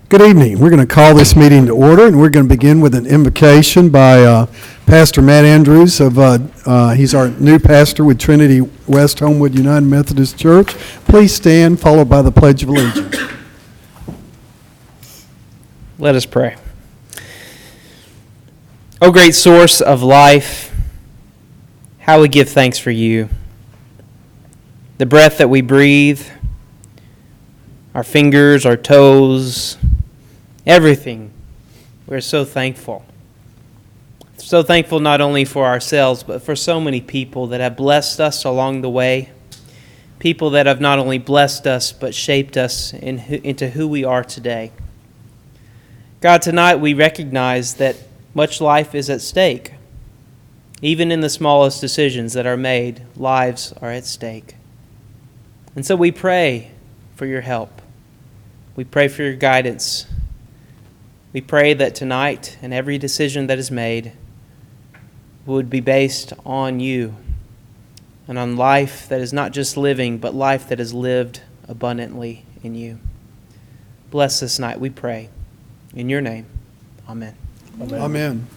Good evening. We're going to call this meeting to order, and we're going to begin with an invocation by Pastor Matt Andrews. He's our new pastor with Trinity West Homewood United Methodist Church. Please stand, followed by the Pledge of Allegiance. Let us pray. O great source of life, how we give thanks for you. The breath that we breathe, our fingers, our toes, everything. We're so thankful. So thankful not only for ourselves, but for so many people that have blessed us along the way. People that have not only blessed us, but shaped us into who we are today. God, tonight we recognize that much life is at stake. Even in the smallest decisions that are made, lives are at stake. And so we pray for your help. We pray for your guidance. We pray that tonight and every decision that is made would be based on you and on life that is not just living, but life that is lived abundantly in you. Bless this night, we pray. In your name, amen. Amen. Amen.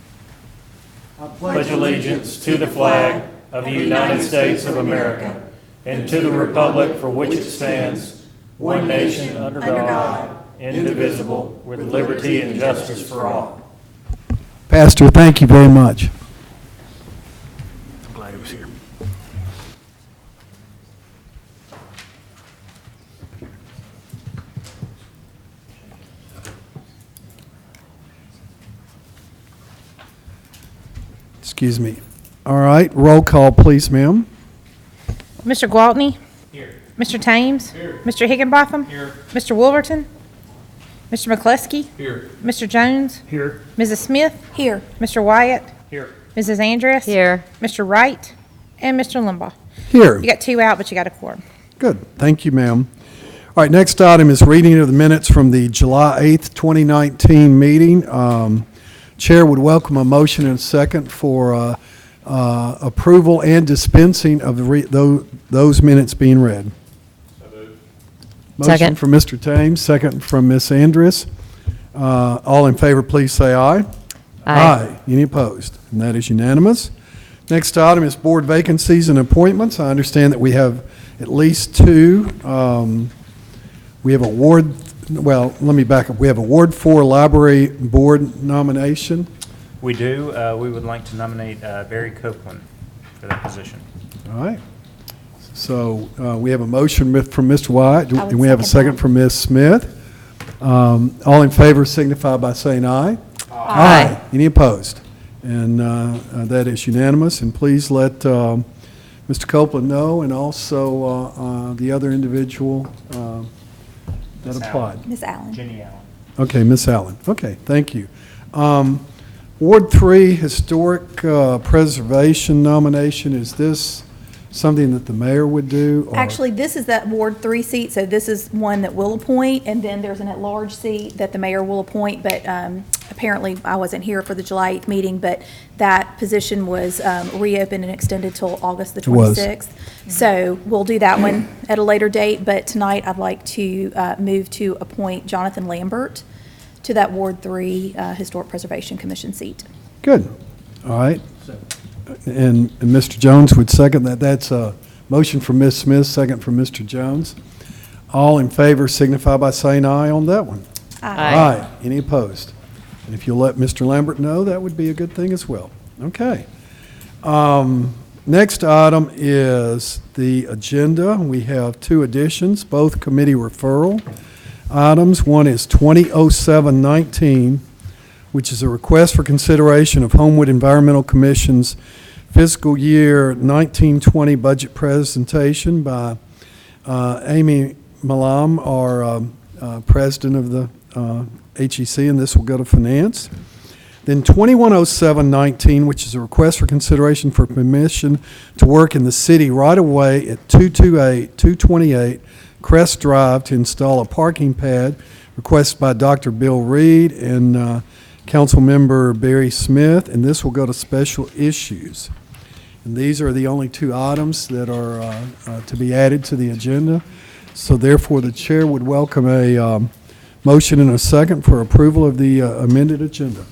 I pledge allegiance to the flag of the United States of America and to the republic for which it stands, one nation under God, indivisible, with liberty and justice for all. Pastor, thank you very much. I'm glad he was here. Excuse me. All right, roll call, please, ma'am. Mr. Gwaltney? Here. Mr. Thames? Here. Mr. Higginbotham? Here. Mr. Wolverton? Mr. McCluskey? Here. Mr. Jones? Here. Mrs. Smith? Here. Mr. Wyatt? Here. Mrs. Andress? Here. Mr. Wright? And Mr. Limbaugh. Here. You got two out, but you got a quorum. Good. Thank you, ma'am. All right, next item is reading of the minutes from the July 8th, 2019 meeting. Chair would welcome a motion and a second for approval and dispensing of those minutes being read. Motion Second. from Mr. Thames, second from Ms. Andress. All in favor, please say aye. Aye. Any opposed? And that is unanimous. Next item is board vacancies and appointments. I understand that we have at least two. We have a Ward, well, let me back up. We have a Ward 4 Library Board nomination. We do. We would like to nominate Barry Copeland for that position. All right. So we have a motion from Mr. White. I would Do we have a second second that. from Ms. Smith? All in favor signify by saying aye. Aye. Any opposed? And that is unanimous. And please let Mr. Copeland know, and also the other individual that Ms. applied. Allen. Ms. Allen. Jenny Allen. Okay, Ms. Allen. Okay, thank you. Ward 3 Historic Preservation nomination, is this something that the mayor would do? Or? Actually, this is that Ward 3 seat, so this is one that we'll appoint, and then there's an at-large seat that the mayor will appoint, but apparently I wasn't here for the July 8th meeting, but that position was reopened and extended till August the 26th. So we'll do that one at a later date, but tonight I'd like to move to appoint Jonathan Lambert to that Ward 3 Historic Preservation Commission seat. Good. All right. And Mr. Jones would second that. That's a motion from Ms. Smith, second from Mr. Jones. All in favor signify by saying aye on that one. Aye. Any opposed? And if you'll let Mr. Lambert know, that would be a good thing as well. Okay. Next item is the agenda. We have two additions, both committee referral items. One is 2007-19, which is a request for consideration of Homewood Environmental Commission's fiscal year 1920 budget presentation by Amy Malam, our president of the HEC, and this will go to finance. Then 2107-19, which is a request for consideration for permission to work in the city right away at 228 Crest Drive to install a parking pad, requested by Dr. Bill Reed and Council Member Barry Smith, and this will go to special issues. And these are the only two items that are to be added to the agenda. So therefore, the chair would welcome a Motion and a second for approval of the amended agenda.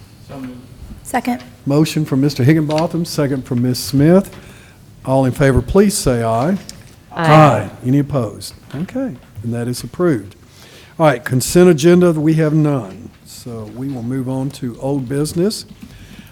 Second. Motion from Mr. Higginbotham, second from Ms. Smith. All in favor, please say aye. Aye. Any opposed? Okay, and that is approved. All right, consent agenda, we have none. So we will move on to old business.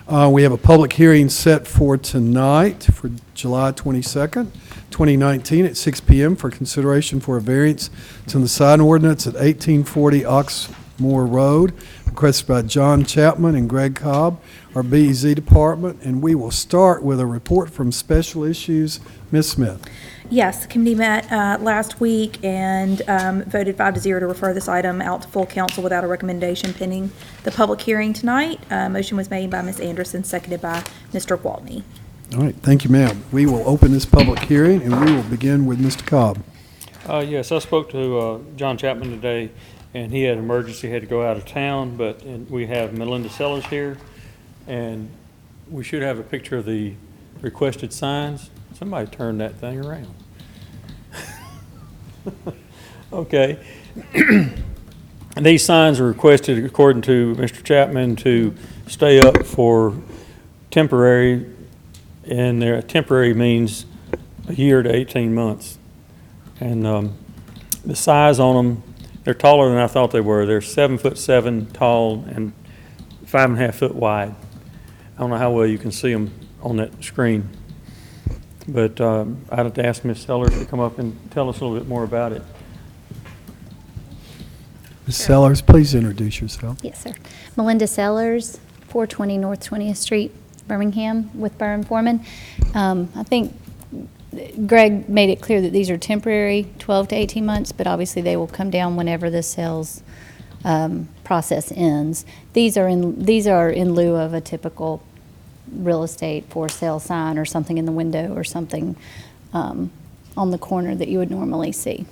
We have a public hearing set for tonight, for July 22nd, 2019, at 6 p.m. for consideration for a variance to the sign ordinance at 1840 Oxmoor Road, requested by John Chapman and Greg Cobb, our BEZ department. And we will start with a report from Special Issues. Ms. Smith. Yes, the committee met last week and voted 5-0 to refer this item out to full council without a recommendation pending the public hearing tonight. Motion was made by Ms. Anderson, seconded by Mr. Gwaltney. All right, thank you, ma'am. We will open this public hearing, and we will begin with Mr. Cobb. Yes, I spoke to John Chapman today, and he had an emergency, had to go out of town, but we have Melinda Sellers here, and we should have a picture of the requested signs. Somebody turn that thing around. Okay. And these signs are requested, according to Mr. Chapman, to stay up for temporary, and their temporary means a year to 18 months. And the size on them, they're taller than I thought they were. They're 7'7" tall and 5.5 foot wide. I don't know how well you can see them on that screen. But I'd have to ask Ms. Sellers to come up and tell us a little bit more about it. Ms. Sellers, please introduce yourself. Yes, sir. Melinda Sellers, 420 North 20th Street, Birmingham, with Burn Foreman. I think Greg made it clear that these are temporary, 12 to 18 months, but obviously they will come down whenever the sales process ends. These are in lieu of a typical real estate for sale sign or something in the window or something on the corner that you would normally see.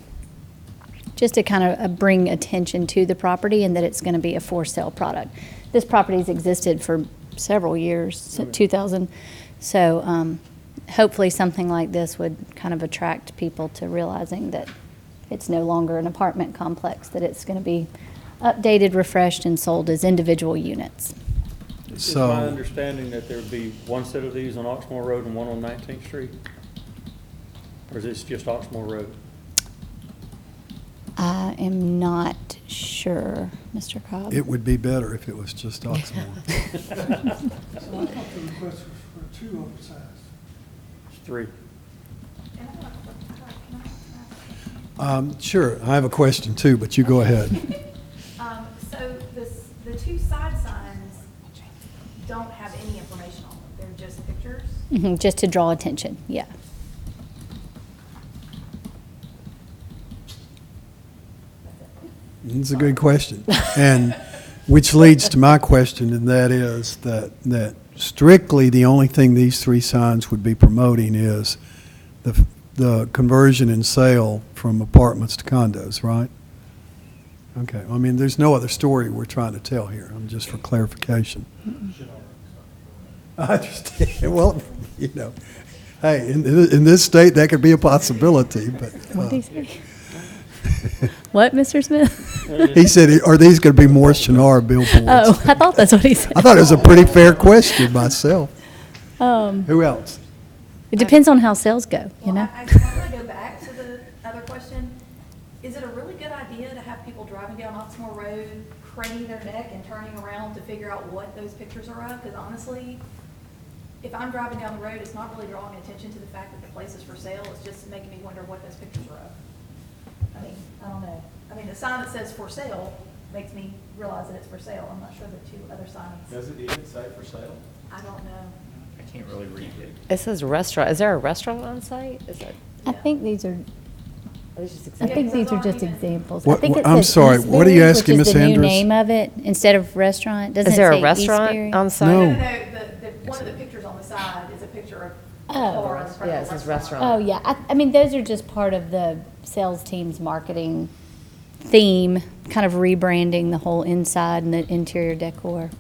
Just to kind of bring attention to the property and that it's going to be a for sale product. This property has existed for several years, since 2000. So hopefully something like this would kind of attract people to realizing that it's no longer an apartment complex, that it's going to be updated, refreshed, and sold as individual units. It's my understanding that there would be one set of these on Oxmoor Road and one on 19th Street? Or is this just Oxmoor Road? I am not sure, Mr. Cobb. It would be better if it was just Oxmoor. So I thought the request was for 2 oversized. It's 3. Sure, I have a question too, but you go ahead. So the 2 side signs don't have any information on them. They're just pictures? Mhm, just to draw attention, yeah. It's a good question. And which leads to my question, and that is that strictly the only thing these 3 signs would be promoting is the conversion and sale from apartments to condos, right? Okay, I mean, there's no other story we're trying to tell here. I'm just for clarification. I understand. Well, you know, hey, in this state, that could be a possibility, but. What did he say? What, Mr. Smith? He said, are these going to be more Shinar billboards? Oh, I thought that's what he said. I thought it was a pretty fair question myself. Um, Who else? It depends on how sales go, you know? I want to go back to the other question. Is it a really good idea to have people driving down Oxmoor Road, craning their neck and turning around to figure out what those pictures are of? Because honestly, if I'm driving down the road, it's not really drawing attention to the fact that the place is for sale. It's just making me wonder what those pictures are of. I mean, I don't know. I mean, the sign that says for sale makes me realize that it's for sale. I'm not sure the 2 other signs. Does it even say for sale? I don't know. I can't really read it. It says restaurant. Is there a restaurant on site? Is that? I think these are, It's just I think examples. these are just examples. What- I think it I'm says sorry, what are you Eastberry, asking, which is Ms. the new Andrus? name of it, instead of restaurant. Doesn't Is it there a say restaurant Eastberry? on site? No. One of the pictures on the side is a picture of a Oh. car in front of Yeah, a it says restaurant. Oh, yeah. I mean, those are just part of the sales team's marketing theme, kind of rebranding the whole inside and the interior decor.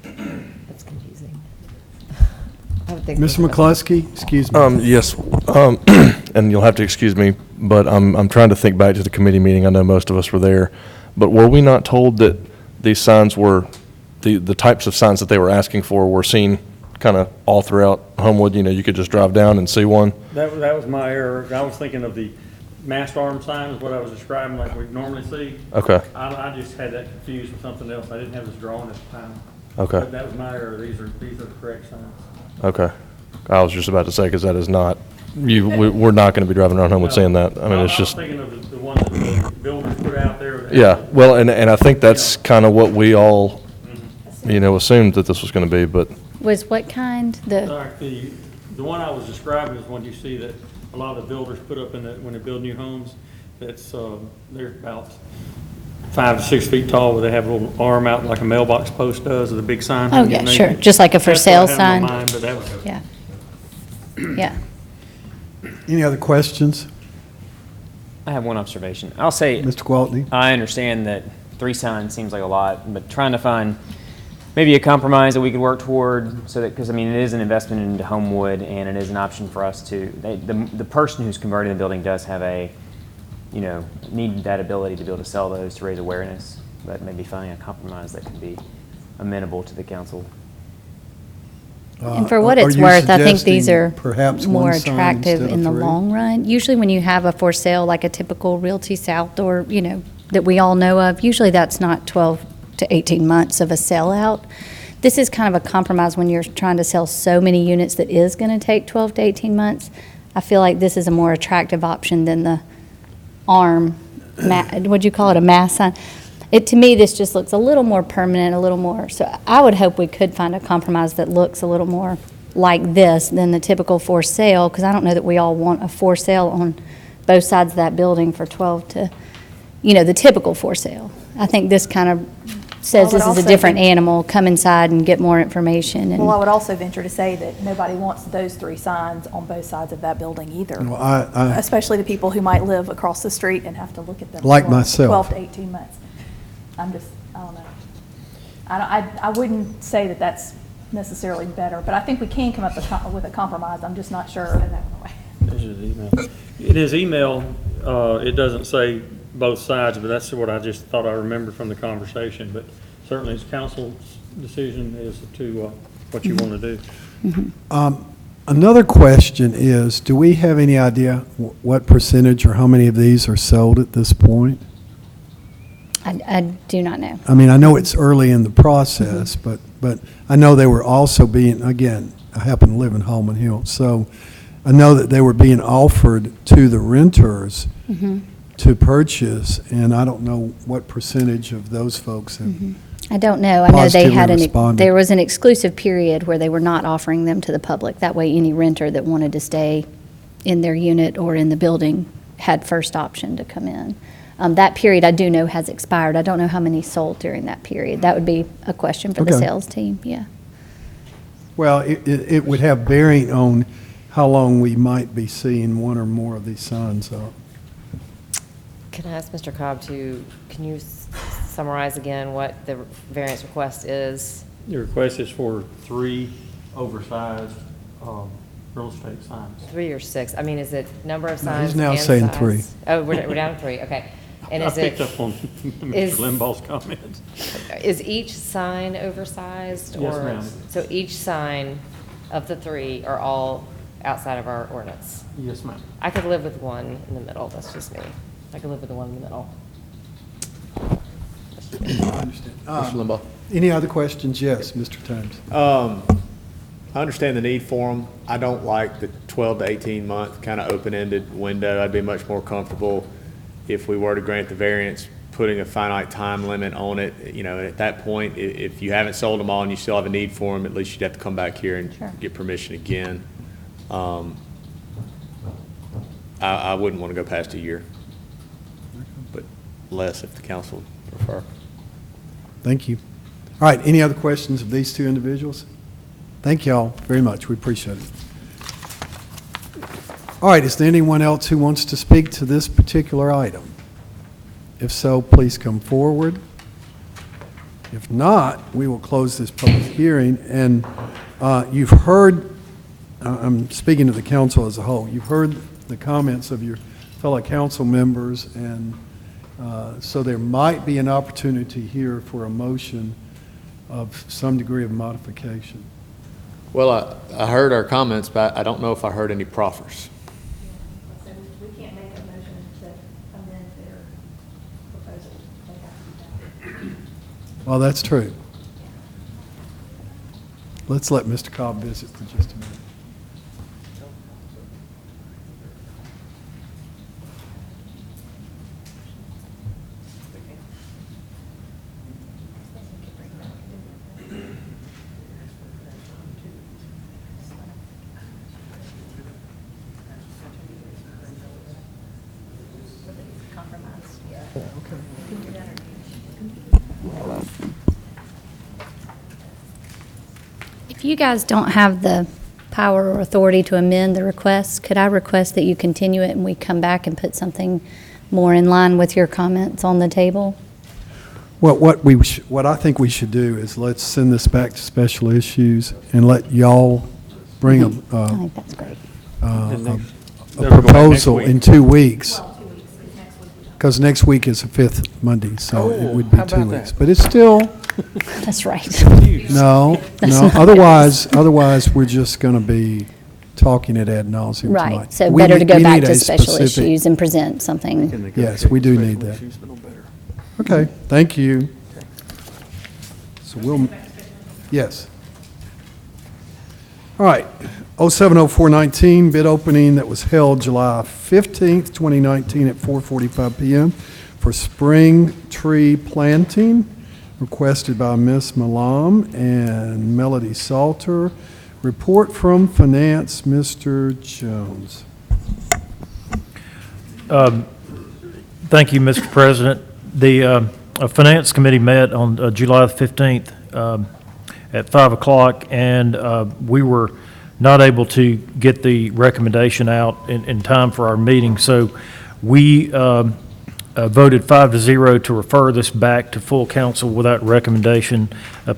That's confusing. I would think Mr. McCluskey, excuse me. Yes, and you'll have to excuse me, but I'm trying to think back to the committee meeting. I know most of us were there, but were we not told that these signs were, the types of signs that they were asking for were seen kind of all throughout Homewood? You know, you could just drive down and see one? That was my error. I was thinking of the mast arm sign is what I was describing like we normally see. Okay, I just had that confused with something else. I didn't have this drawn at the time. okay, But that was my error. These are the correct signs. okay. I was just about to say, because that is not, we're not going to be driving around Homewood seeing that. I mean, it's just. I was thinking of the one that the builders put out there. Yeah, well, and I think that's kind of what we all, you know, assumed that this was going to be, but, Was what kind? The one I was describing is one you see that a lot of the builders put up when they build new homes. That's, they're about 5 to 6 feet tall, where they have a little arm out like a mailbox post does, with a big sign. Oh, yeah, sure. Just like a for That's what I sale had in sign? my mind, but that was. Yeah. Yeah. Any other questions? I have one observation. I'll say, Mr. Gwaltney? I understand that 3 signs seems like a lot, but trying to find maybe a compromise that we could work toward, so that, because I mean, it is an investment into Homewood, and it is an option for us to, the person who's converting the building does have a, you know, need that ability to be able to sell those to raise awareness, but maybe finding a compromise that could be amenable to the council. And for what Are it's you worth, I think these suggesting are perhaps more one sign attractive instead of in the 3? long run. Usually when you have a for sale, like a typical Realty South or, you know, that we all know of, usually that's not 12 to 18 months of a sellout. This is kind of a compromise when you're trying to sell so many units that is going to take 12 to 18 months. I feel like this is a more attractive option than the arm, what'd you call it, a mass sign? To me, this just looks a little more permanent, a little more, so I would hope we could find a compromise that looks a little more like this than the typical for sale, because I don't know that we all want a for sale on both sides of that building for 12 to, you know, the typical for sale. I think this kind of says I would this is a also different think- animal, come inside and get more information. Well, I And would also venture to say that nobody wants those 3 signs on both sides of that building either. Well, I Especially the people who might live across the street and have to look at them. Like for myself. 12 to 18 months. I don't know. I wouldn't say that that's necessarily better, but I think we can come up with a compromise. I'm just not sure. This is email. In his email, it doesn't say both sides, but that's what I just thought I remembered from the conversation. But certainly it's council's decision as to what you want to do. Another question is, do we have any idea what percentage or how many of these are sold at this point? I do not know. I mean, I know it's early in the process, but I know they were also being, again, I happen to live in Holman Hill, so I know that they were being offered to the renters to purchase, and I don't know what percentage of those folks have. I don't know. I know they Positively had responded. there was an exclusive period where they were not offering them to the public. That way, any renter that wanted to stay in their unit or in the building had first option to come in. That period, I do know, has expired. I don't know how many sold during that period. That would be a question for the Okay. sales team, yeah. Well, it would have bearing on how long we might be seeing one or more of these signs up. Can I ask Mr. Cobb can you summarize again what the variance request is? The request is for 3 oversized real estate signs. 3 or 6? I mean, is it number of No, signs he's now and saying size? 3. Oh, we're down to 3, okay. And I is it, picked up on Mr. is- Limbaugh's comments. is each sign oversized? Yes, or ma'am. So each sign of the 3 are all outside of our ordinance? Yes, ma'am. I could live with one in the middle, that's just me. I could live with the one in the middle. That's just me. Mr. Limbaugh. Any other questions? Yes, Mr. Times. I understand the need for them. I don't like the 12 to 18 month kind of open-ended window. I'd be much more comfortable if we were to grant the variance, putting a finite time limit on it. You know, at that point, if you haven't sold them all and you still have a need for them, at least you'd have to come back here and get permission again. I wouldn't want to go past a year, but less if the council prefer. Thank you. All right, any other questions of these 2 individuals? Thank you all very much. We appreciate it. All right, is there anyone else who wants to speak to this particular item? If so, please come forward. If not, we will close this public hearing. And you've heard, I'm speaking to the council as a whole, you've heard the comments of your fellow council members, and So there might be an opportunity here for a motion of some degree of modification. Well, I heard our comments, but I don't know if I heard any proffers. So we can't make a motion to amend their proposal. They have to do that. Well, that's true. Let's let Mr. Cobb visit for just a minute. If you guys don't have the power or authority to amend the request, could I request that you continue it and we come back and put something more in line with your comments on the table? Well, what I think we should do is let's send this back to special issues and let y'all bring I think that's great. a proposal in 2 weeks. Because next week is the 5th Monday, so it would be 2 weeks. But it's still, That's right. no, not otherwise we're just going to be talking it ad nauseum tonight. Right, so We better to need- go we back need to a special specific- issues and present something. Yes, we do need that. Okay, thank you. So we'll, yes. All right, 070419, bid opening that was held July 15th, 2019 at 4:45 PM for spring tree planting, requested by Ms. Malam and Melody Salter. Report from Finance, Mr. Jones. Thank you, Mr. President. The Finance Committee met on July 15th at 5 o'clock, and we were not able to get the recommendation out in time for our meeting. So we voted 5-0 to refer this back to full council without recommendation,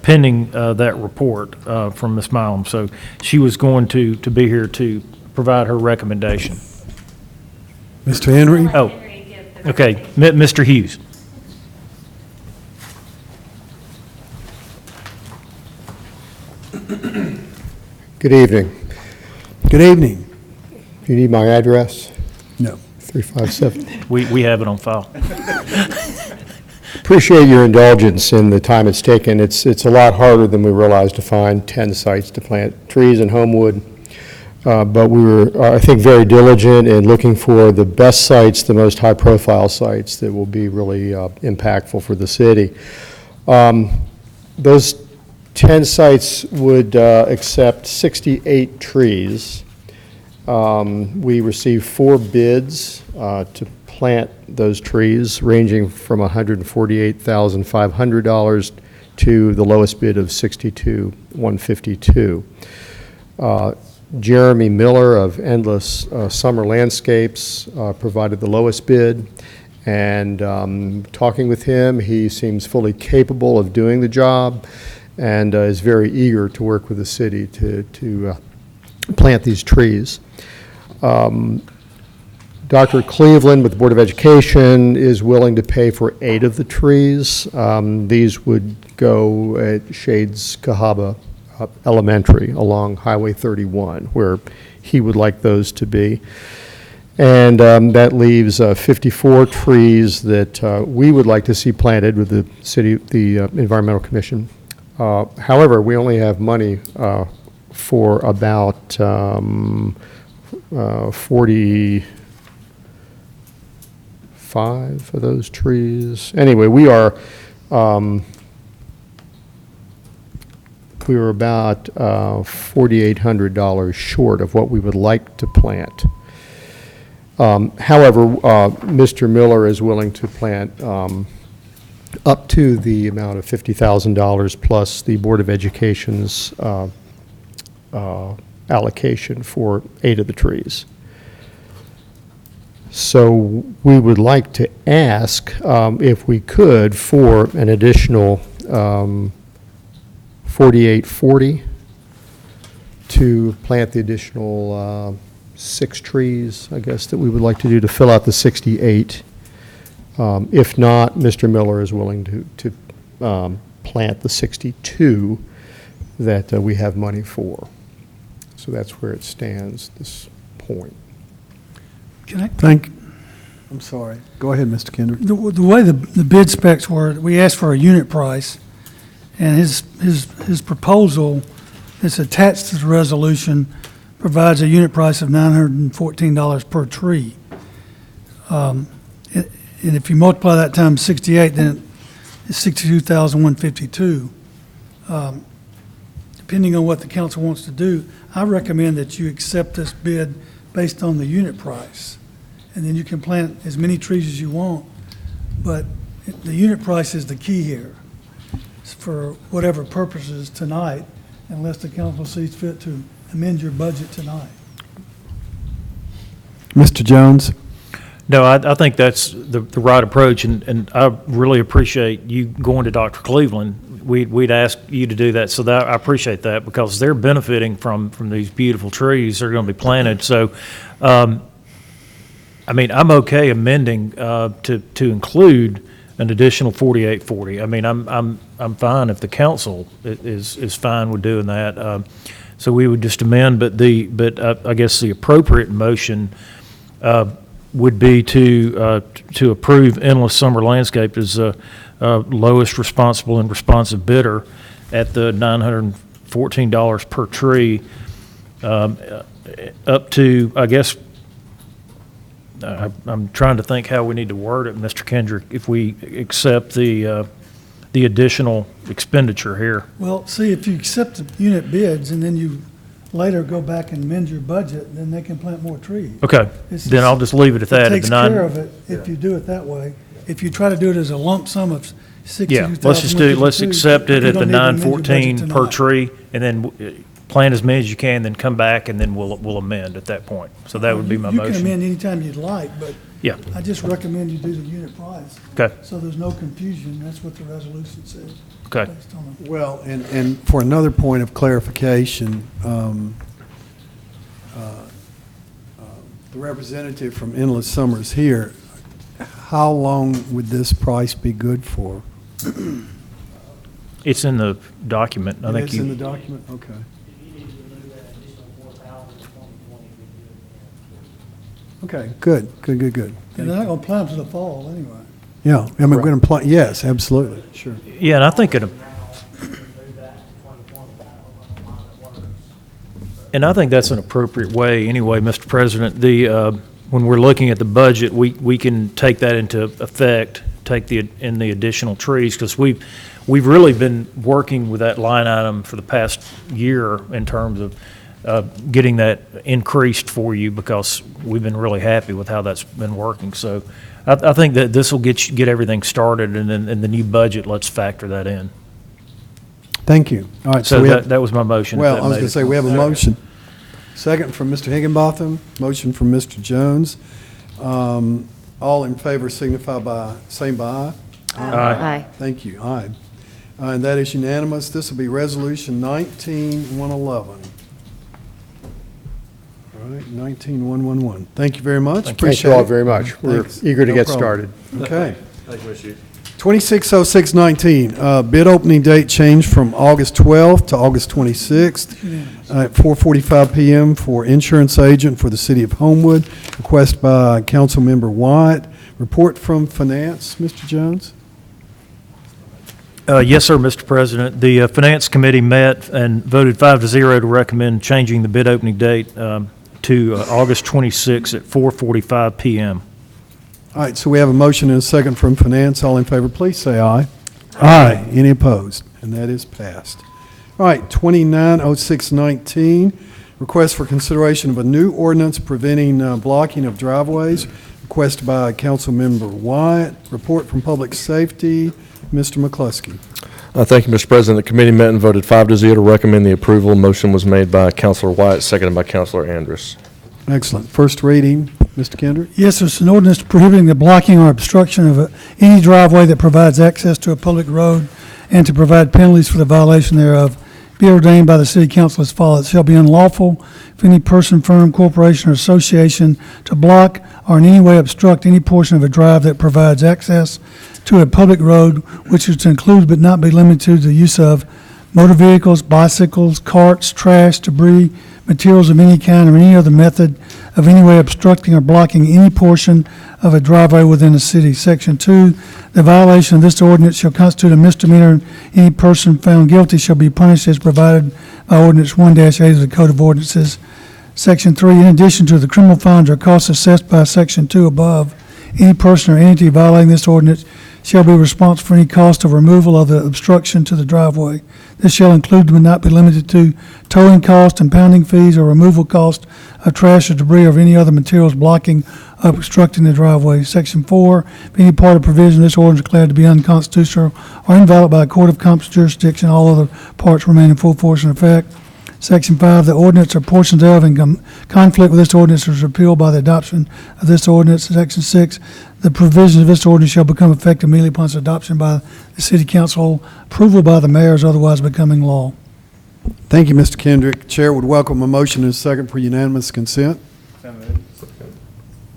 pending that report from Ms. Milam. So she was going to be here to provide her recommendation. Mr. Henry? Oh, okay, Mr. Hughes. Good evening. Good evening. You need my address? No. 357. We have it on file. Appreciate your indulgence in the time it's taken. It's a lot harder than we realized to find 10 sites to plant trees in Homewood. But we were, I think, very diligent in looking for the best sites, the most high-profile sites that will be really impactful for the city. Those 10 sites would accept 68 trees. We received 4 bids to plant those trees, ranging from $148,500 to the lowest bid of $62,152. Jeremy Miller of Endless Summer Landscapes provided the lowest bid, and talking with him, he seems fully capable of doing the job and is very eager to work with the city to plant these trees. Dr. Cleveland with the Board of Education is willing to pay for 8 of the trees. These would go at Shades Cahaba Elementary along Highway 31, where he would like those to be. And that leaves 54 trees that we would like to see planted with the Environmental Commission. However, we only have money for about 45 of those trees. Anyway, we were about $4,800 short of what we would like to plant. However, Mr. Miller is willing to plant up to the amount of $50,000 plus the Board of Education's allocation for 8 of the trees. So we would like to ask if we could for an additional $4,840 to plant the additional 6 trees, I guess, that we would like to do to fill out the 68. If not, Mr. Miller is willing to plant the 62 that we have money for. So that's where it stands at this point. Can I, I'm sorry. Go ahead, Mr. Kendrick. the way the bid specs were, we asked for a unit price, and his proposal that's attached to the resolution provides a unit price of $914 per tree. And if you multiply that times 68, then it's $62,152. Depending on what the council wants to do, I recommend that you accept this bid based on the unit price. And then you can plant as many trees as you want, but the unit price is the key here for whatever purposes tonight, unless the council sees fit to amend your budget tonight. Mr. Jones? No, I think that's the right approach, and I really appreciate you going to Dr. Cleveland. We'd ask you to do that, so that I appreciate that, because they're benefiting from these beautiful trees that are going to be planted. So, I mean, I'm okay amending to include an additional 4840. I mean, I'm fine if the council is fine with doing that. So we would just amend, but I guess the appropriate motion would be to approve Endless Summer Landscape as lowest responsible and responsive bidder at the $914 per tree, up to, I guess, I'm trying to think how we need to word it, Mr. Kendrick, if we accept the additional expenditure here. Well, see, if you accept the unit bids and then you later go back and amend your budget, then they can plant more trees. Okay, then I'll just leave it at that. It at takes the nine. care of it if you do it that way. If you try to do it as a lump sum of Yeah, let's accept it at the 914 per tree, and then plant as many as you can, then come back, and then we'll amend at that point. So that would be my You can motion. amend anytime you'd like, but Yeah, I just recommend you do the unit price. okay, So there's no confusion. That's what the resolution says. okay. Based on the- Well, and for another point of clarification, the representative from Endless Summers here, how long would this price be good for? It's in the document. I think It's in the you, document? Okay. Okay, good. And they're not gonna plant till the fall anyway. Yeah, I mean, we're going to plant, yes, absolutely, sure. yeah, and I think that's an appropriate way anyway, Mr. President. When we're looking at the budget, we can take that into effect, take the additional trees, because we've really been working with that line item for the past year in terms of getting that increased for you, because we've been really happy with how that's been working. So I think that this will get everything started, and then in the new budget, let's factor that in. Thank you. All right, So we have, that was my motion. if well, that I was made going it. to say, we have a motion. Second from Mr. Higginbotham, motion from Mr. Jones. All in favor signify by saying by aye. Aye. Thank you, aye. And that is unanimous. This will be Resolution 19-111. All right, 19-111. Thank you very much. Thank you all very much. We're Thanks. eager to No get problem. started. Okay. Thank you, Mr. Chief. 260619, bid opening date changed from August 12th to August 26th at 4:45 PM for insurance agent for the city of Homewood. Request by Councilmember Wyatt. Report from Finance, Mr. Jones? Yes, sir, Mr. President. The Finance Committee met and voted 5-0 to recommend changing the bid opening date to August 26th at 4:45 PM. All right, so we have a motion and a second from Finance. All in favor, please say aye. Aye. Any opposed? And that is passed. All right, 290619, request for consideration of a new ordinance preventing blocking of driveways. Requested by Councilmember Wyatt. Report from Public Safety, Mr. McCluskey. Thank you, Mr. President. The committee met and voted 5-0 to recommend the approval. Motion was made by Councilor Wyatt, seconded by Councilor Andrus. Excellent. First reading, Mr. Kendrick. Yes, it's an ordinance prohibiting the blocking or obstruction of any driveway that provides access to a public road and to provide penalties for the violation thereof. be ordained by the city council as follows. It shall be unlawful for any person, firm, corporation, or association to block or in any way obstruct any portion of a drive that provides access to a public road, which is to include but not be limited to the use of motor vehicles, bicycles, carts, trash, debris, materials of any kind, or any other method of any way obstructing or blocking any portion of a driveway within the city. Section 2, the violation of this ordinance shall constitute a misdemeanor. Any person found guilty shall be punished as provided by ordinance 1-8 of the Code of Ordinances. Section 3, in addition to the criminal fines or costs assessed by Section 2 above, any person or entity violating this ordinance shall be responsible for any cost of removal of the obstruction to the driveway. This shall include but not be limited to towing cost, impounding fees, or removal cost of trash or debris or any other materials blocking or obstructing the driveway. Section 4, if any part of provision of this ordinance is declared to be unconstitutional or invalid by a court of competent jurisdiction, all other parts remain in full force and effect. Section 5, the ordinance or portions thereof in conflict with this ordinance is repealed by the adoption of this ordinance. Section 6, the provisions of this ordinance shall become effective immediately upon its adoption by the city council, approval by the mayor, is otherwise becoming law. Thank you, Mr. Kendrick. Chair would welcome a motion and a second for unanimous consent.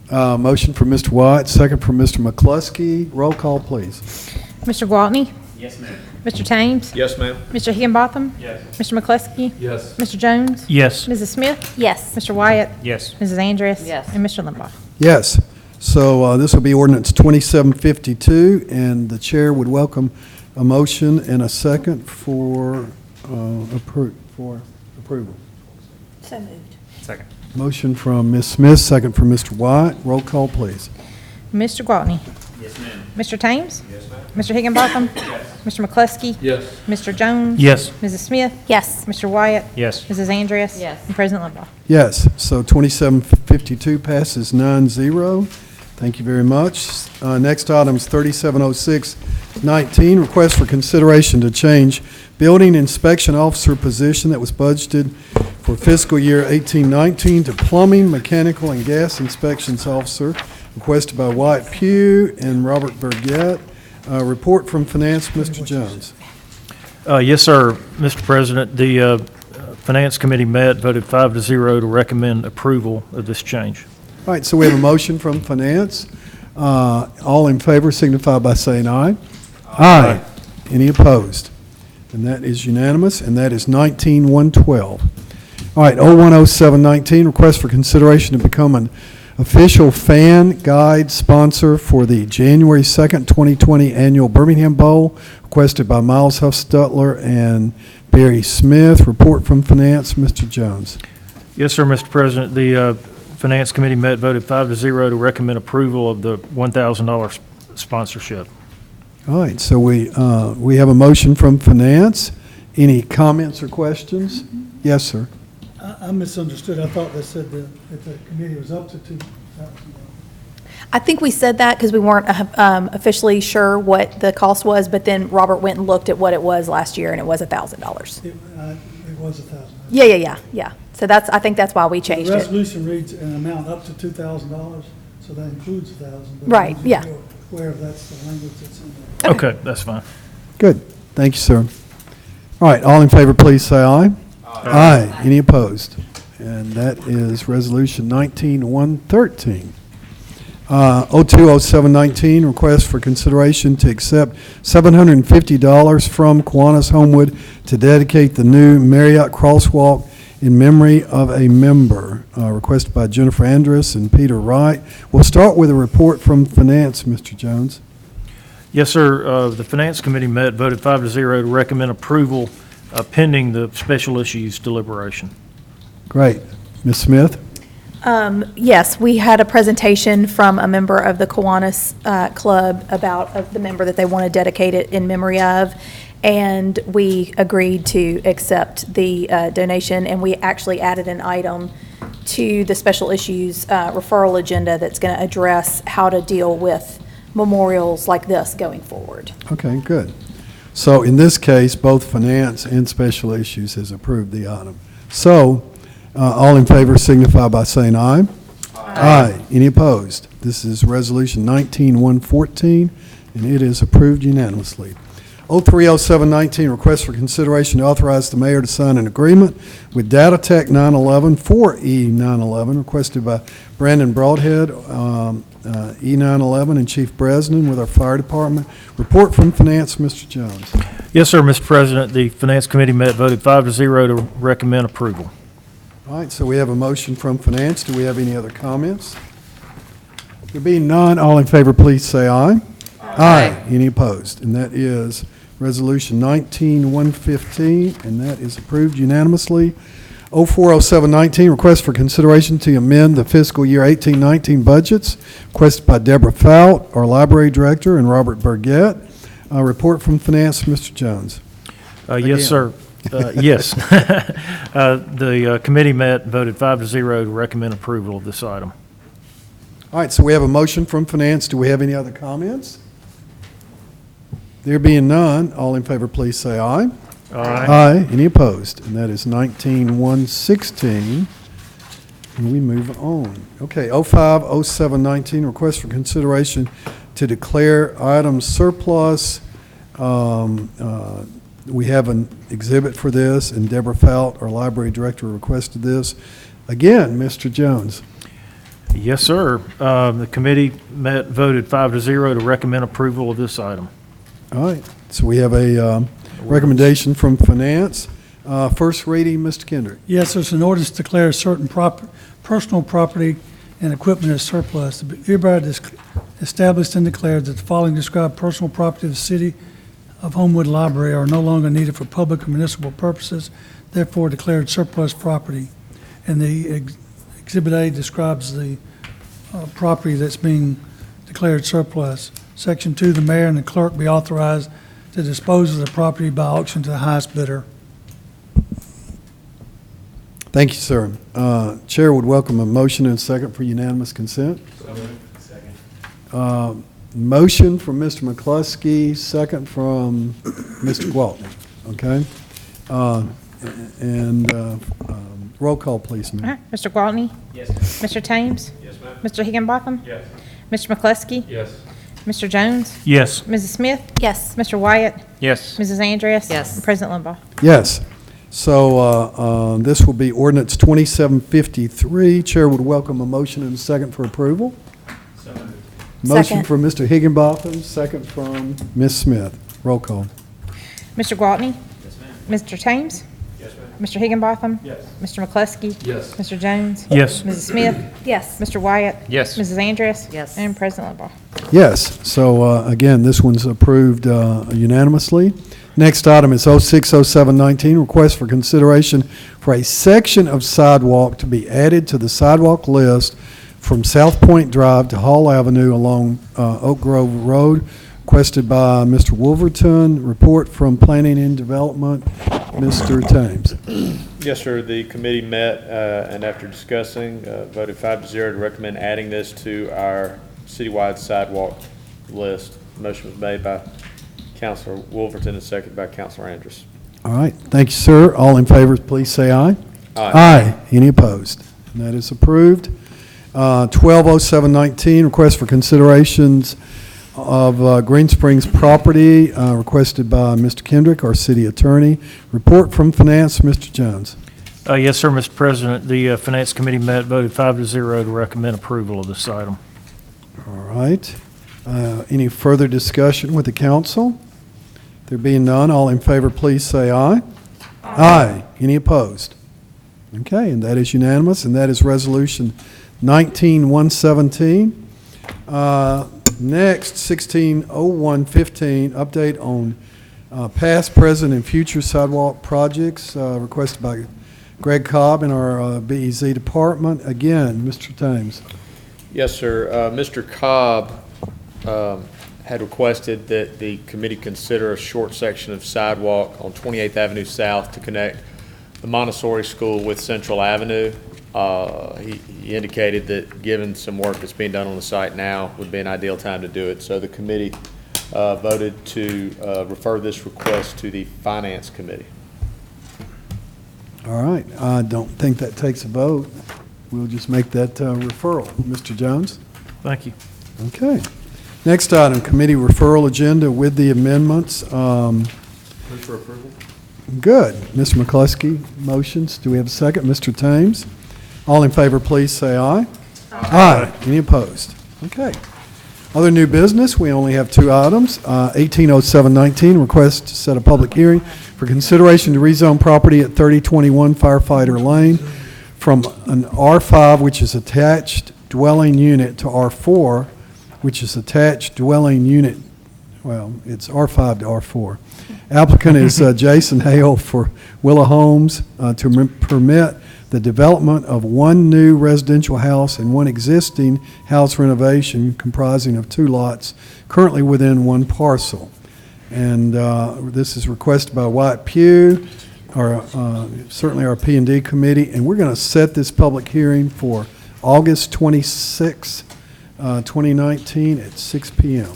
Motion for Mr. White, second for Mr. McCluskey. Roll call, please. Mr. Gwaltney? Yes, ma'am. Mr. Thames? Yes, ma'am. Mr. Higginbotham? Yes. Mr. McCluskey? Yes. Mr. Jones? Yes. Mrs. Smith? Yes. Mr. Wyatt? Yes. Mrs. Andress? Yes. And Mr. Limbaugh? Yes. So this will be ordinance 2752, and the chair would welcome a motion and a second for approval. So moved. Second. Motion from Ms. Smith, second from Mr. White. Roll call, please. Mr. Gwaltney? Yes, ma'am. Mr. Thames? Yes, ma'am. Mr. Higginbotham? Yes. Mr. McCluskey? Yes. Mr. Jones? Yes. Mrs. Smith? Yes. Mr. Wyatt? Yes. Mrs. Andress? Yes. And President Limbaugh? Yes, so 2752 passes 9-0. Thank you very much. Next item is 370619, request for consideration to change building inspection officer position that was budgeted for fiscal year 1819 to plumbing, mechanical, and gas inspections officer, requested by Wyatt Pugh and Robert Burgett. Report from Finance, Mr. Jones. Yes, sir, Mr. President. The Finance Committee met, voted 5-0 to recommend approval of this change. All right, so we have a motion from Finance. All in favor signify by saying aye. Aye. Any opposed? And that is unanimous, and that is 19-112. All right, 010719, request for consideration to become an official fan guide sponsor for the January 2nd, 2020 annual Birmingham Bowl, requested by Miles Huffstutler and Barry Smith. Report from Finance, Mr. Jones. Yes, sir, Mr. President. The Finance Committee met, voted 5-0 to recommend approval of the $1,000 sponsorship. All right, so we have a motion from Finance. Any comments or questions? Yes, sir. I misunderstood. I thought they said that the committee was up to $2,000. I think we said that because we weren't officially sure what the cost was, but then Robert went and looked at what it was last year, and it was $1,000. It was $1,000. Yeah. So I think that's why we changed The it. resolution reads an amount up to $2,000, so that includes $1,000. but Right, I'm yeah. Aware of that's the language that's in there. Okay, that's fine. Good. Thank you, sir. All right, all in favor, please say aye. Aye. Any opposed? And that is Resolution 19-113. 020719, request for consideration to accept $750 from Kiwanis Homewood to dedicate the new Marriott Crosswalk in memory of a member, requested by Jennifer Andress and Peter Wright. We'll start with a report from Finance, Mr. Jones. Yes, sir. The Finance Committee met, voted 5-0 to recommend approval pending the special issues deliberation. Great. Ms. Smith? Yes, we had a presentation from a member of the Kiwanis Club about the member that they want to dedicate it in memory of, and we agreed to accept the donation, and we actually added an item to the special issues referral agenda that's going to address how to deal with memorials like this going forward. Okay, good. So in this case, both Finance and Special Issues has approved the item. So all in favor signify by saying aye. Aye. Any opposed? This is Resolution 19-114, and it is approved unanimously. 030719, request for consideration to authorize the mayor to sign an agreement with Data Tech 911 for E911, requested by Brandon Broadhead, E911, and Chief Bresnan with our fire department. Report from Finance, Mr. Jones. Yes, sir, Mr. President. The Finance Committee met, voted 5-0 to recommend approval. All right, so we have a motion from Finance. Do we have any other comments? There being none, all in favor, please say aye. Aye. Any opposed? And that is Resolution 19115, and that is approved unanimously. 040719, request for consideration to amend the fiscal year 1819 budgets, requested by Deborah Fout, our library director, and Robert Burgett. Report from Finance, Mr. Jones. Yes, sir. Yes. The committee met, voted 5-0 to recommend approval of this item. All right, so we have a motion from Finance. Do we have any other comments? There being none, all in favor, please say aye. Aye. Aye. Any opposed? And that is 19116. And we move on. Okay, 050719, request for consideration to declare items surplus. We have an exhibit for this, and Deborah Fout, our library director, requested this. Again, Mr. Jones. Yes, sir. The committee met, voted 5-0 to recommend approval of this item. All right, so we have a recommendation from Finance. First reading, Mr. Kendrick. Yes, there's an ordinance to declare certain personal property and equipment as surplus. Hereby established and declared that the following described personal property of the city of Homewood Library are no longer needed for public or municipal purposes, therefore declared surplus property. And the Exhibit A describes the property that's being declared surplus. Section 2, the mayor and the clerk be authorized to dispose of the property by auction to the highest bidder. Thank you, sir. Chair would welcome a motion and a second for unanimous consent. Second. Motion from Mr. McCluskey, second from Mr. Gwaltney. Okay? Roll call, please, ma'am. Mr. Gwaltney? Yes. Mr. Thames? Yes, ma'am. Mr. Higginbotham? Yes. Mr. McCluskey? Yes. Mr. Jones? Yes. Mrs. Smith? Yes. Mr. Wyatt? Yes. Mrs. Andreas? Yes. And President Limbaugh. Yes. So this will be ordinance 2753. Chair would welcome a motion and a second for approval. Motion Second. from Mr. Higginbotham, second from Ms. Smith. Roll call. Mr. Gwaltney? Yes, ma'am. Mr. Thames? Yes, ma'am. Mr. Higginbotham? Yes. Mr. McCluskey? Yes. Mr. Jones? Yes. Mrs. Smith? Yes. Mr. Wyatt? Yes. Mrs. Andreas? Yes. And President Limbaugh. Yes. So again, this one's approved unanimously. Next item is 060719, request for consideration for a section of sidewalk to be added to the sidewalk list from South Point Drive to Hall Avenue along Oak Grove Road, requested by Mr. Wolverton. Report from Planning and Development, Mr. Thames. Yes, sir. The committee met and after discussing, voted 5-0 to recommend adding this to our citywide sidewalk list. The motion was made by Councilor Wolverton and seconded by Councilor Andrews. All right. Thank you, sir. All in favor, please say aye. Aye. Aye. Any opposed? And that is approved. 120719, request for considerations of Green Springs property, requested by Mr. Kendrick, our city attorney. Report from Finance, Mr. Jones. Yes, sir, Mr. President. The Finance Committee met, voted 5-0 to recommend approval of this item. All right. Any further discussion with the council? There being none, all in favor, please say aye. Aye. Any opposed? Okay, and that is unanimous, and that is Resolution 19117. Next, 160115, update on past, present, and future sidewalk projects, requested by Greg Cobb in our BEZ department. Again, Mr. Thames. Yes, sir. Mr. Cobb had requested that the committee consider a short section of sidewalk on 28th Avenue South to connect the Montessori School with Central Avenue. He indicated that given some work that's being done on the site now would be an ideal time to do it. So the committee voted to refer this request to the Finance Committee. All right. I don't think that takes a vote. We'll just make that referral. Mr. Jones? Thank you. Okay. Next item, committee referral agenda with the amendments. Move for approval. Good. Mr. McCluskey motions. Do we have a second? Mr. Thames? All in favor, please say aye. Aye. Any opposed? Okay. Other new business, we only have two items. 180719, request to set a public hearing for consideration to rezone property at 3021 Firefighter Lane from an R5, which is attached dwelling unit, to R4, which is attached dwelling unit. Well, it's R5 to R4. Applicant is Jason Hale for Willa Homes to permit the development of one new residential house and one existing house renovation comprising of two lots currently within one parcel. And this is requested by Wyatt Pugh, certainly our P&D committee, and we're going to set this public hearing for August 26, 2019 at 6 p.m.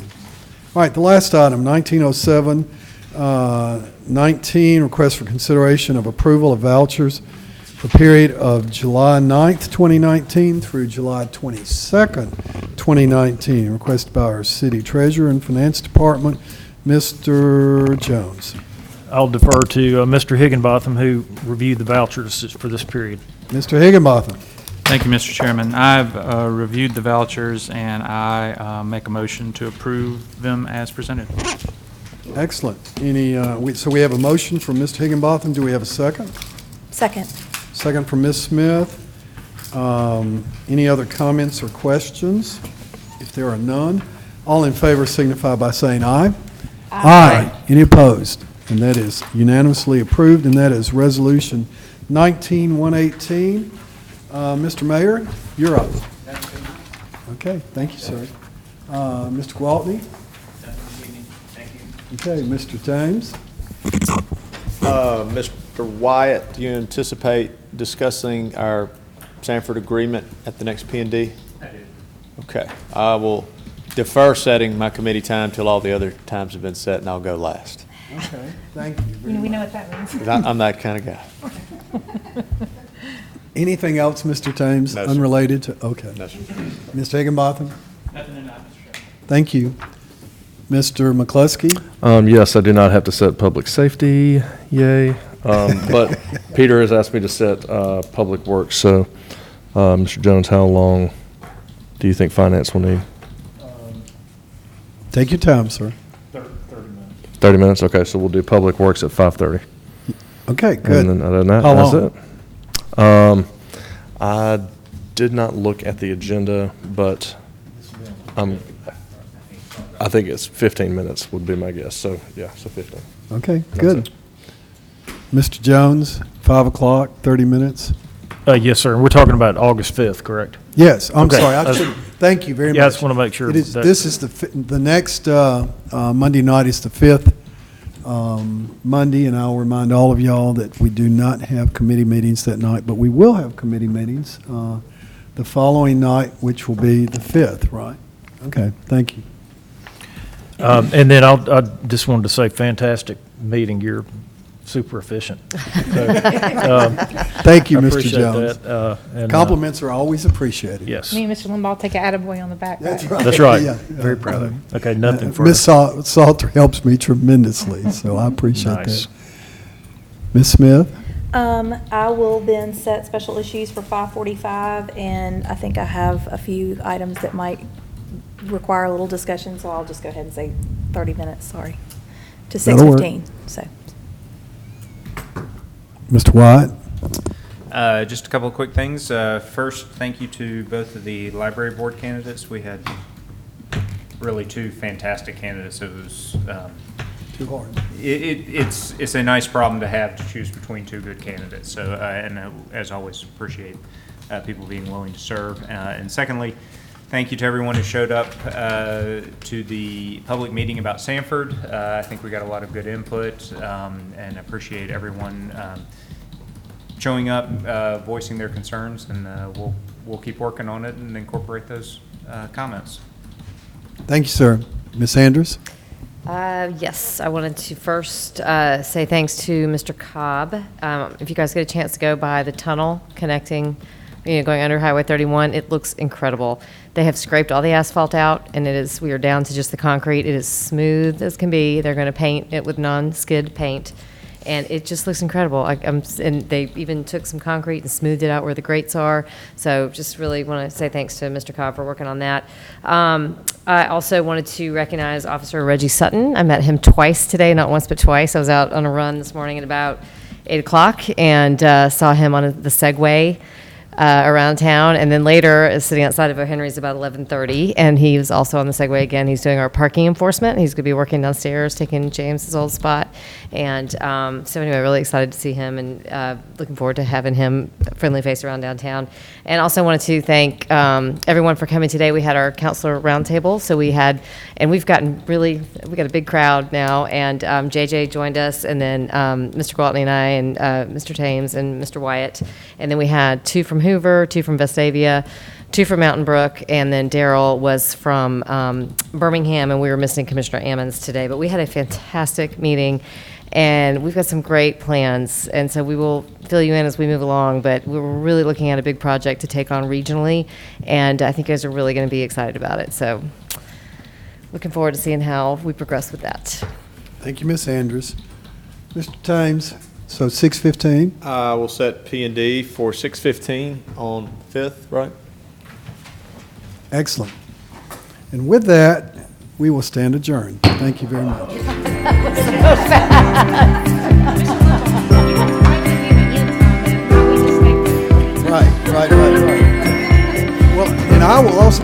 All right, the last item, 1907-19, request for consideration of approval of vouchers for period of July 9th, 2019 through July 22nd, 2019, requested by our city treasurer and finance department, Mr. Jones. I'll defer to Mr. Higginbotham, who reviewed the vouchers for this period. Mr. Higginbotham. Thank you, Mr. Chairman. I've reviewed the vouchers, and I make a motion to approve them as presented. Excellent. So we have a motion from Mr. Higginbotham. Do we have a second? Second. Second from Ms. Smith. Any other comments or questions? If there are none, all in favor signify by saying aye. Aye. Any opposed? And that is unanimously approved, and that is Resolution 19-118. Mr. Mayor, you're up. Okay, thank you, sir. Mr. Gwaltney? Okay, Mr. Thames? Mr. Wyatt, do you anticipate discussing our Sanford agreement at the next P&D? I do. Okay. I will defer setting my committee time till all the other times have been set, and I'll go last. Okay, thank you very We know much. what that means. 'Cause I'm that kind of guy. Anything else, Mr. Thames, No, sir. unrelated to, okay. No, sir. Mr. Higginbotham? Nothing tonight, Mr. Chairman. Thank you. Mr. McCluskey? Yes, I do not have to set public safety, yay. But Peter has asked me to set public works, so, Mr. Jones, how long do you think finance will need? Take your time, sir. 30 minutes. 30 minutes, okay, so we'll do public works at 5:30. Okay, good. And then other than that, How that's long? it. I did not look at the agenda, but I think it's 15 minutes would be my guess, so, yeah, so 15. Okay, That's good. it. Mr. Jones, 5 o'clock, 30 minutes? Yes, sir. We're talking about August 5th, correct? Yes, I'm Okay. sorry. I should, thank you very much. Yeah, I just want to make sure. It is, that- this is the next Monday night is the 5th Monday, and I'll remind all of y'all that we do not have committee meetings that night, but we will have committee meetings the following night, which will be the 5th, right? Okay, thank you. And then I just wanted to say, fantastic meeting. You're super efficient. So, Thank you, I Mr. appreciate Jones. that, and, Compliments are always appreciated. Yes, Me and Mr. Limbaugh take an attaboy on the back. That's right. that's right. Yeah, Very yeah. proud of you. Okay, nothing for Ms. Salter helps me tremendously, so I appreciate Nice. that. Ms. Smith? I will then set special issues for 5:45, and I think I have a few items that might require a little discussion, so I'll just go ahead and say 30 minutes, sorry, to That'll work. 6:15, so. Mr. White? Just a couple of quick things. First, thank you to both of the library board candidates. We had really two fantastic candidates. It was Too hard. it's a nice problem to have, to choose between two good candidates. So and as always, appreciate people being willing to serve. And secondly, thank you to everyone who showed up to the public meeting about Sanford. I think we got a lot of good input, and appreciate everyone showing up, voicing their concerns, and we'll keep working on it and incorporate those comments. Thank you, sir. Ms. Andrews? Yes, I wanted to first say thanks to Mr. Cobb. If you guys get a chance to go by the tunnel connecting going under Highway 31. It looks incredible. They have scraped all the asphalt out, and we are down to just the concrete. It is smooth as can be. They're going to paint it with non-skid paint, and it just looks incredible. And they even took some concrete and smoothed it out where the grates are. So just really want to say thanks to Mr. Cobb for working on that. I also wanted to recognize Officer Reggie Sutton. I met him twice today, not once but twice. I was out on a run this morning at about 8 o'clock and saw him on the Segway around town, and then later sitting outside of O'Henry's about 11:30, and he was also on the Segway again. He's doing our parking enforcement. He's going to be working downstairs, taking James's old spot, and so anyway, really excited to see him, and looking forward to having him friendly face around downtown. And also wanted to thank everyone for coming today. We had our counselor roundtable, so we got a big crowd now, and JJ joined us, and then Mr. Gwaltney and I, and Mr. Thames, and Mr. Wyatt, and then we had 2 from Hoover, 2 from Vestavia, 2 from Mountain Brook, and then Daryl was from Birmingham, and we were missing Commissioner Ammons today. But we had a fantastic meeting, and we've got some great plans, and so we will fill you in as we move along, but we're really looking at a big project to take on regionally, and I think you guys are really going to be excited about it. So looking forward to seeing how we progress with that. Thank you, Ms. Andrews. Mr. Thames, so 6:15. We'll set P&D for 6:15 on 5th, right? Excellent. And with that, we will stand adjourned. Thank you very much. Right. Well, and I will also...